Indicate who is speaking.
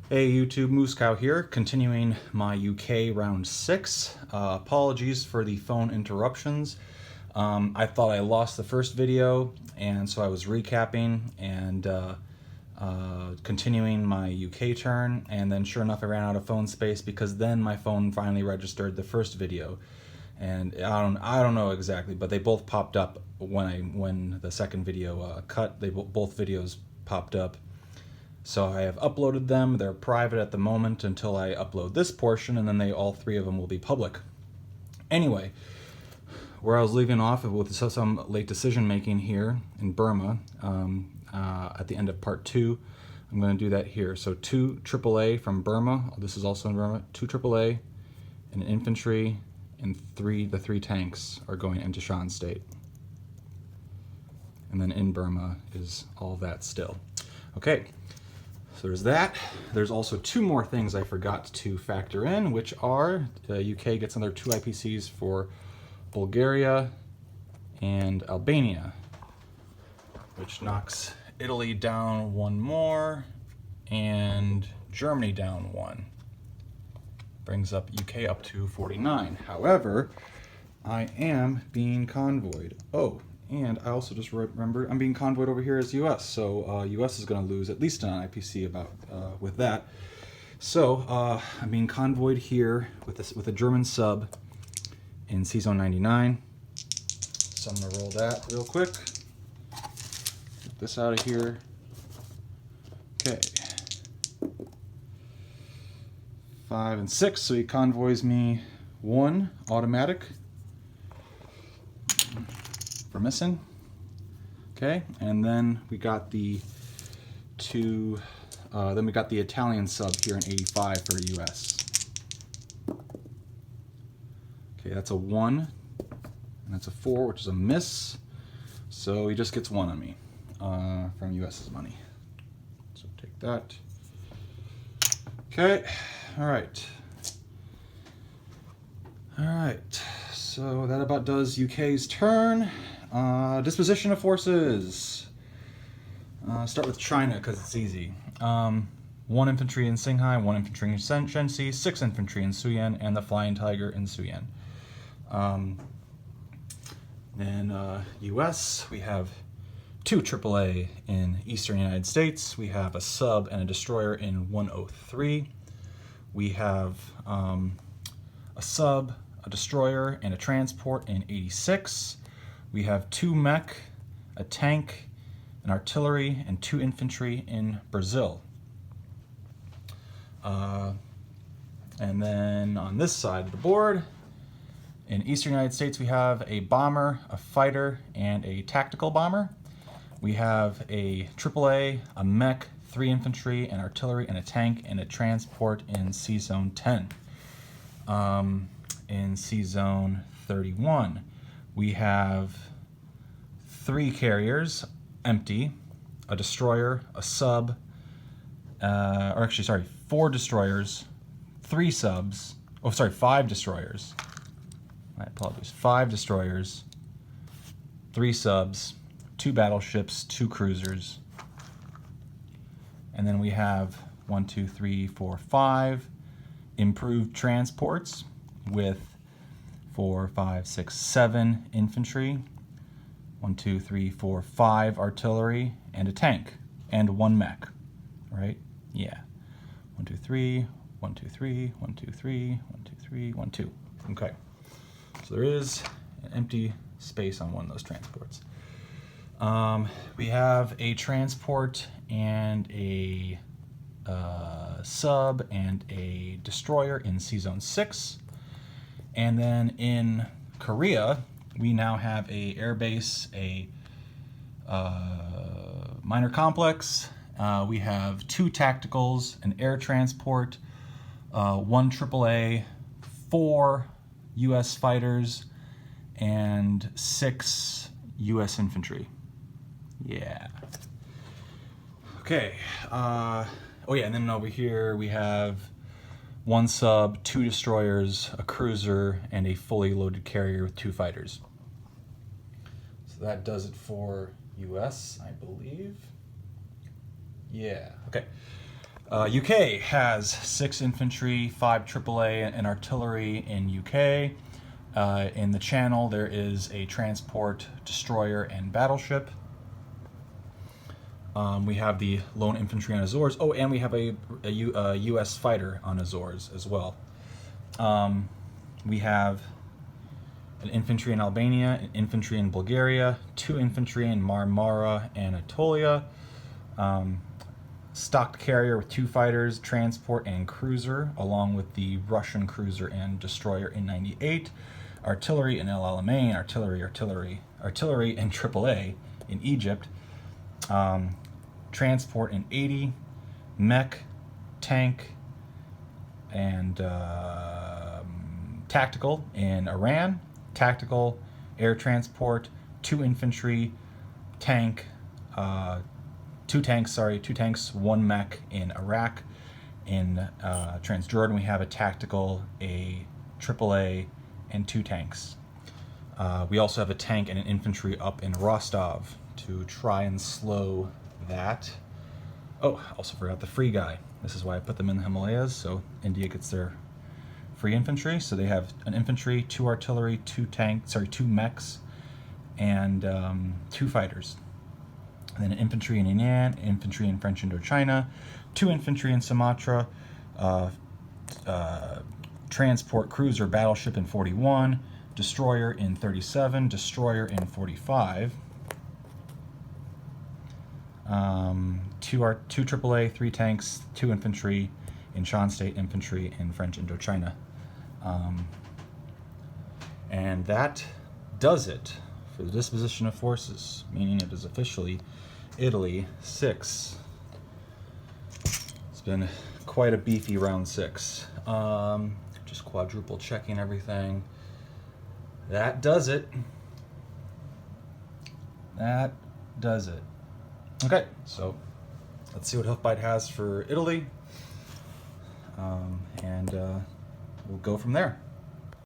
Speaker 1: Hey YouTube, MooseCow here, continuing my UK round 6. Apologies for the phone interruptions. I thought I lost the first video, and so I was recapping and continuing my UK turn, and then sure enough I ran out of phone space because then my phone finally registered the first video. And I don't know exactly, but they both popped up when the second video cut. Both videos popped up. So I have uploaded them. They're private at the moment until I upload this portion, and then all three of them will be public. Anyway, where I was leaving off with some late decision making here in Burma at the end of part 2, I'm going to do that here. So 2 AAA from Burma. This is also in Burma. 2 AAA, an infantry, and the 3 tanks are going into Shan State. And then in Burma is all that still. Okay. So there's that. There's also 2 more things I forgot to factor in, which are the UK gets another 2 IPCs for Bulgaria and Albania, which knocks Italy down 1 more and Germany down 1. Brings up UK up to 49. However, I am being convoyed. Oh, and I also just remembered I'm being convoyed over here as US, so US is going to lose at least an IPC with that. So I'm being convoyed here with a German sub in C-Zone 99. So I'm going to roll that real quick. Get this out of here. Okay. 5 and 6, so he convoys me 1 automatic. For missing. Okay, and then we got the 2, then we got the Italian sub here in 85 for US. Okay, that's a 1, and that's a 4, which is a miss. So he just gets 1 on me from US's money. So take that. Okay, all right. All right, so that about does UK's turn. Disposition of forces. Start with China because it's easy. 1 infantry in Singhai, 1 infantry in Shenxi, 6 infantry in Suyan, and the Flying Tiger in Suyan. Then US, we have 2 AAA in Eastern United States. We have a sub and a destroyer in 103. We have a sub, a destroyer, and a transport in 86. We have 2 mech, a tank, an artillery, and 2 infantry in Brazil. And then on this side of the board, in Eastern United States, we have a bomber, a fighter, and a tactical bomber. We have a AAA, a mech, 3 infantry, an artillery, and a tank, and a transport in C-Zone 10. In C-Zone 31, we have 3 carriers, empty, a destroyer, a sub, 4 destroyers, 3 subs, 5 destroyers. My apologies. 5 destroyers, 3 subs, 2 battleships, 2 cruisers. And then we have 1, 2, 3, 4, 5 improved transports with 4, 5, 6, 7 infantry, 1, 2, 3, 4, 5 artillery, and a tank, and 1 mech, right? Yeah. 1, 2, 3, 1, 2, 3, 1, 2, 3, 1, 2, 3, 1, 2. Okay. So there is an empty space on one of those transports. We have a transport and a sub and a destroyer in C-Zone 6. And then in Korea, we now have a airbase, a minor complex. We have 2 tacticals, an air transport, 1 AAA, 4 US fighters, and 6 US infantry. Yeah. Okay. Oh yeah, and then over here we have 1 sub, 2 destroyers, a cruiser, and a fully loaded carrier with 2 fighters. So that does it for US, I believe. Yeah. Okay. UK has 6 infantry, 5 AAA, and artillery in UK. In the Channel, there is a transport, destroyer, and battleship. We have the lone infantry on Azores. Oh, and we have a US fighter on Azores as well. We have an infantry in Albania, an infantry in Bulgaria, 2 infantry in Marmara, Anatolia. Stocked carrier with 2 fighters, transport, and cruiser, along with the Russian cruiser and destroyer in 98. Artillery in El Alamein, artillery in AAA in Egypt. Transport in 80. Mech, tank, and tactical in Iran. Tactical, air transport, 2 infantry, tank, 2 tanks, 1 mech in Iraq. In Transjordan, we have a tactical, a AAA, and 2 tanks. We also have a tank and an infantry up in Rostov to try and slow that. Oh, also forgot the free guy. This is why I put them in the Himalayas, so India gets their free infantry. So they have an infantry, 2 artillery, 2 mechs, and 2 fighters. And then an infantry in Inan, infantry in French Indochina, 2 infantry in Sumatra, transport cruiser battleship in 41, destroyer in 37, destroyer in 45, 2 AAA, 3 tanks, 2 infantry in Shan State, infantry in French Indochina. And that does it for the disposition of forces, meaning it is officially Italy 6. It's been quite a beefy round 6. Just quadruple checking everything. That does it. That does it. Okay, so let's see what Hoofbite has for Italy, and we'll go from there.